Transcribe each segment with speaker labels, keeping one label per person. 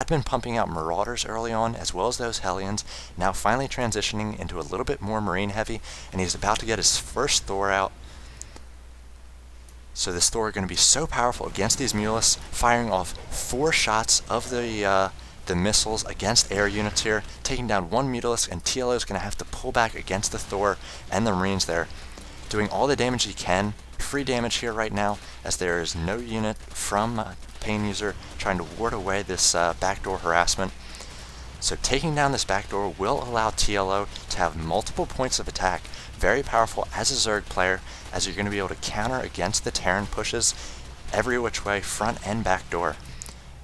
Speaker 1: had been pumping out Marauders early on, as well as those Hellions, now finally transitioning into a little bit more Marine heavy, and he's about to get his first Thor out. So this Thor is going to be so powerful against these Mulists, firing off 4 shots of the missiles against air units here, taking down 1 Mutalisk, and TLO is going to have to pull back against the Thor and the Marines there, doing all the damage he can. Free damage here right now, as there is no unit from Painuser trying to ward away this backdoor harassment. So taking down this backdoor will allow TLO to have multiple points of attack, very powerful as a Zerg player, as you're going to be able to counter against the Terran pushes every which way, front and back door.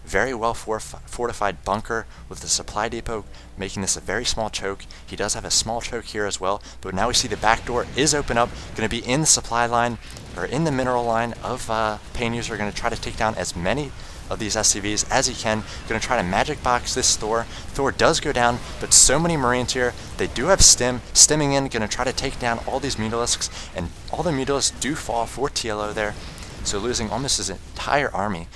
Speaker 1: Very well fortified bunker with the supply depot, making this a very small choke. He does have a small choke here as well, but now we see the back door is open up, going to be in the supply line, or in the mineral line of Painuser, going to try to take down as many of these SCVs as he can, going to try to magic box this Thor. Thor does go down, but so many Marines here. They do have stimming in, going to try to take down all these Mutalisks, and all the Mutalisks do fall for TLO there, so losing almost his entire army.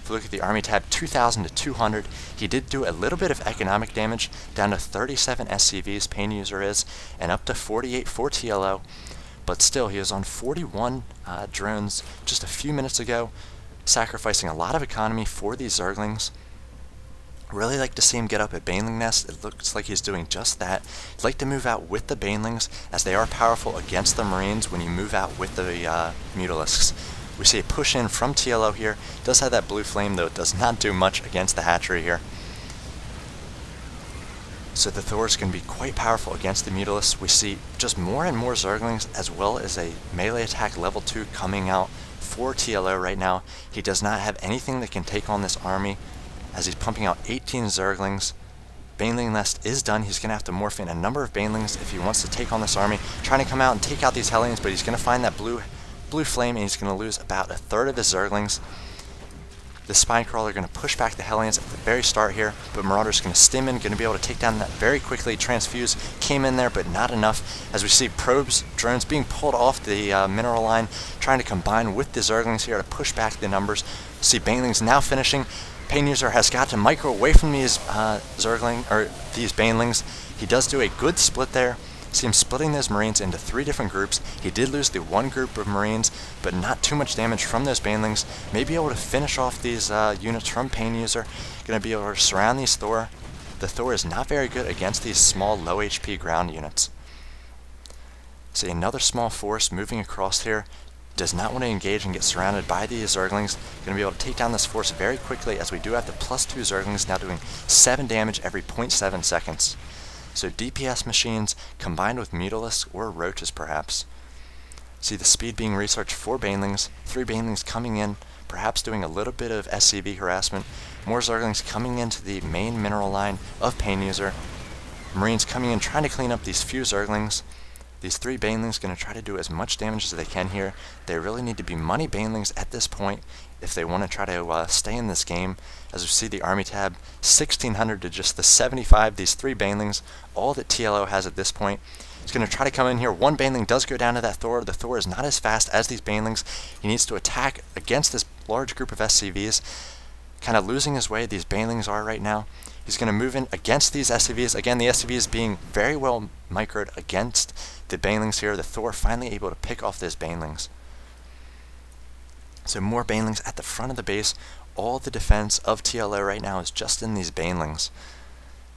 Speaker 1: Look at the army tab, 2,000 to 200. He did do a little bit of economic damage, down to 37 SCVs, Painuser is, and up to 48 for TLO. But still, he was on 41 drones just a few minutes ago, sacrificing a lot of economy for these Zerglings. Really like to see him get up at Baneling Nest. It looks like he's doing just that. I'd like to move out with the Banelings, as they are powerful against the Marines when you move out with the Mutalisks. We see a push in from TLO here. It does have that blue flame, though it does not do much against the hatchery here. So the Thor is going to be quite powerful against the Mutalisks. We see just more and more Zerglings, as well as a melee attack level 2 coming out for TLO right now. He does not have anything that can take on this army, as he's pumping out 18 Zerglings. Baneling Nest is done. He's going to have to morph in a number of Banelings if he wants to take on this army, trying to come out and take out these Hellions, but he's going to find that blue flame, and he's going to lose about a third of his Zerglings. The Spinecrawler going to push back the Hellions at the very start here, but Marauder's going to stim in, going to be able to take down that very quickly. Transfuse came in there, but not enough, as we see probes, drones being pulled off the mineral line, trying to combine with the Zerglings here to push back the numbers. See Banelings now finishing. Painuser has got to micro away from these these Banelings. He does do a good split there. See him splitting those Marines into 3 different groups. He did lose the 1 group of Marines, but not too much damage from those Banelings. May be able to finish off these units from Painuser. Going to be able to surround these Thor. The Thor is not very good against these small, low HP ground units. See another small force moving across here. Does not want to engage and get surrounded by these Zerglings. Going to be able to take down this force very quickly, as we do have the +2 Zerglings now doing 7 damage every 0.7 seconds. So DPS machines combined with Mutalisks or Roaches perhaps. See the speed being researched for Banelings, 3 Banelings coming in, perhaps doing a little bit of SCV harassment, more Zerglings coming into the main mineral line of Painuser, Marines coming in trying to clean up these few Zerglings. These 3 Banelings going to try to do as much damage as they can here. They really need to be money Banelings at this point if they want to try to stay in this game. As we see the army tab, 1600 to just the 75, these 3 Banelings, all that TLO has at this point. He's going to try to come in here. 1 Baneling does go down to that Thor. The Thor is not as fast as these Banelings. He needs to attack against this large group of SCVs. Kind of losing his way, these Banelings are right now. He's going to move in against these SCVs. Again, the SCVs being very well microed against the Banelings here. The Thor finally able to pick off those Banelings. So more Banelings at the front of the base. All the defense of TLO right now is just in these Banelings.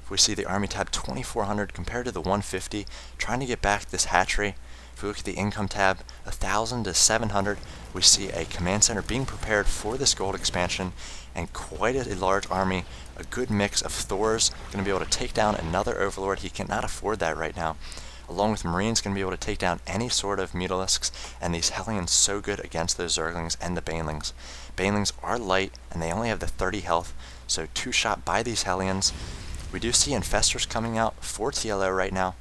Speaker 1: If we see the army tab, 2400 compared to the 150, trying to get back this hatchery. If we look at the income tab, 1000 to 700, we see a command center being prepared for this gold expansion, and quite a large army, a good mix of Thors, going to be able to take down another Overlord. He cannot afford that right now. Along with Marines, going to be able to take down any sort of Mutalisks, and these Hellions so good against those Zerglings and the Banelings. Banelings are light, and they only have the 30 health, so 2 shot by these Hellions. We do see Infestors coming out for TLO right now.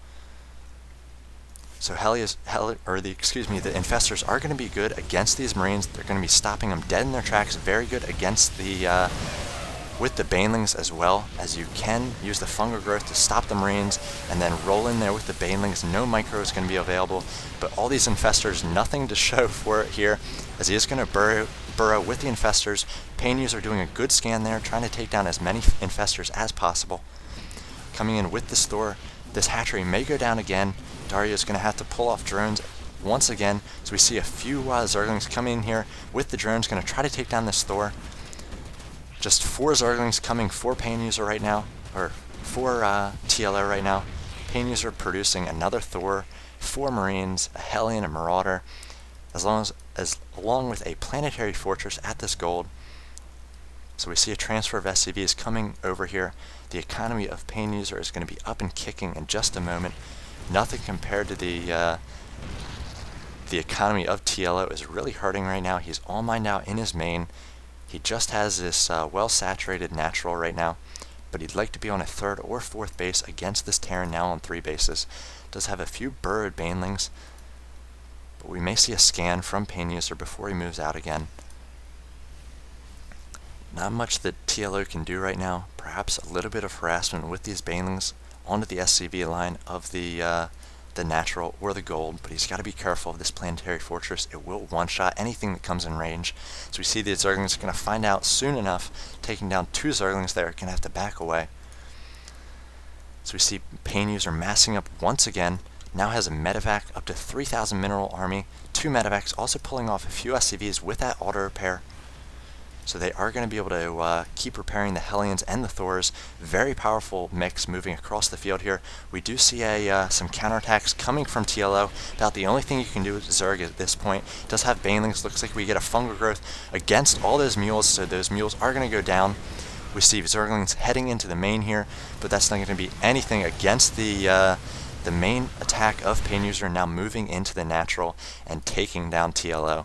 Speaker 1: So the Infestors are going to be good against these Marines. They're going to be stopping them dead in their tracks. Very good against the with the banelings as well, as you can use the fungal growth to stop the marines and then roll in there with the banelings. No micro is going to be available, but all these infestors, nothing to show for it here, as he is going to burrow with the infestors. Painuser doing a good scan there, trying to take down as many infestors as possible. Coming in with this Thor, this hatchery may go down again. Dario is going to have to pull off drones once again, so we see a few Zerglings coming in here with the drones, going to try to take down this Thor. Just 4 Zerglings coming for Painuser right now, or for TLO right now. Painuser producing another Thor, 4 Marines, a Hellion, a Marauder, along with a Planetary Fortress at this gold. So we see a transfer of SCVs coming over here. The economy of Painuser is going to be up and kicking in just a moment. Nothing compared to the economy of TLO is really hurting right now. He's all mined out in his main. He just has this well-saturated natural right now, but he'd like to be on a 3rd or 4th base against this Terran now on 3 bases. Does have a few burrowed banelings, but we may see a scan from Painuser before he moves out again. Not much that TLO can do right now. Perhaps a little bit of harassment with these banelings onto the SCV line of the natural or the gold, but he's got to be careful of this Planetary Fortress. It will one-shot anything that comes in range. So we see the Zerglings are going to find out soon enough, taking down 2 Zerglings there, going to have to back away. So we see Painuser massing up once again, now has a medevac up to 3,000 mineral army, 2 medevacs, also pulling off a few SCVs with that auto repair. So they are going to be able to keep repairing the Hellions and the Thors. Very powerful mix moving across the field here. We do see some counterattacks coming from TLO. About the only thing you can do with Zerg at this point. Does have banelings. Looks like we get a fungal growth against all those mules, so those mules are going to go down. We see Zerglings heading into the main here, but that's not going to be anything against the main attack of Painuser, now moving into the natural and taking down TLO.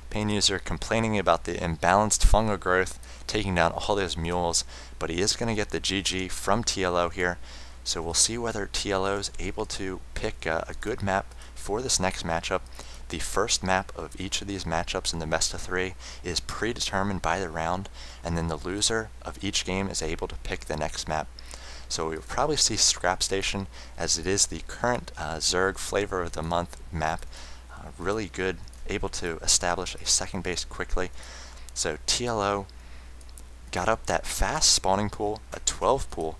Speaker 1: Painuser complaining about the imbalanced fungal growth, taking down all those mules, but he is going to get the GG from TLO here. So we'll see whether TLO is able to pick a good map for this next matchup. The first map of each of these matchups in the best of 3 is predetermined by the round, and then the loser of each game is able to pick the next map. So we'll probably see Scrap Station, as it is the current Zerg Flavor of the Month map. Really good, able to establish a 2nd base quickly. So TLO got up that fast spawning pool, a 12 pool,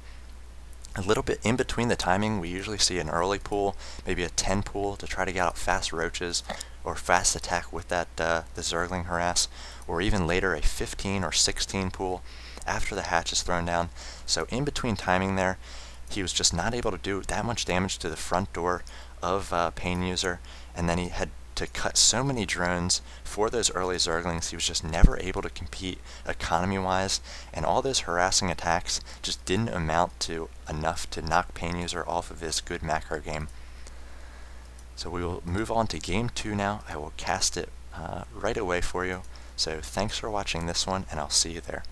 Speaker 1: a little bit in between the timing. We usually see an early pool, maybe a 10 pool to try to get out fast roaches or fast attack with that the Zergling harass, or even later a 15 or 16 pool after the hatch is thrown down. So in between timing there, he was just not able to do that much damage to the front door of Painuser, and then he had to cut so many drones for those early Zerglings. He was just never able to compete economy-wise, and all those harassing attacks just didn't amount to enough to knock Painuser off of his good macro game. So we will move on to game 2 now. I will cast it right away for you. So thanks for watching this one, and I'll see you there.